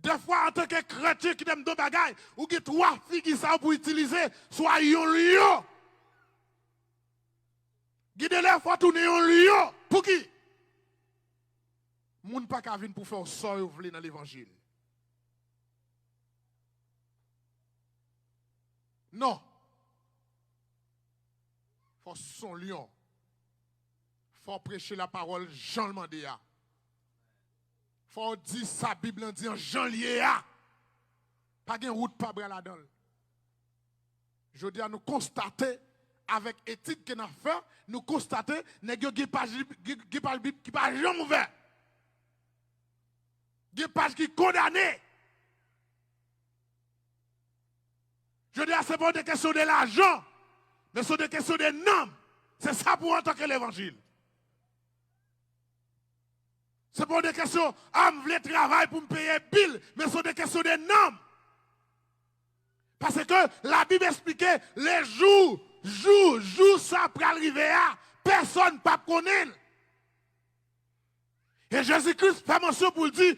Des fois, en tant que chrétien qui aime deux bagailles, ou qui trois filles qui savent pour utiliser, soit un lion. Guidez-les, faut tourner un lion. Pour qui? Moun pas qu'à venir pour faire sort ou vle dans l'évangile. Non. Faut son lion. Faut prêcher la parole Jean le Mandéa. Faut dire sa Bible en disant Jean lié a. Pas de route pas bras là-dedans. Je dis à nous constater avec étude qu'on a fait, nous constater nèg yo gen page qui pas jamais ouvert. Gen page qui condamné. Je dis à c'est pas des questions de l'argent, mais c'est des questions de nom. C'est ça pour en tant que l'évangile. C'est pas des questions, ah, je veux travailler pour me payer bill, mais c'est des questions de nom. Parce que la Bible expliquait les jours, ça pour arriver à, personne ne connaît. Et Jésus-Christ fait mention pour dire,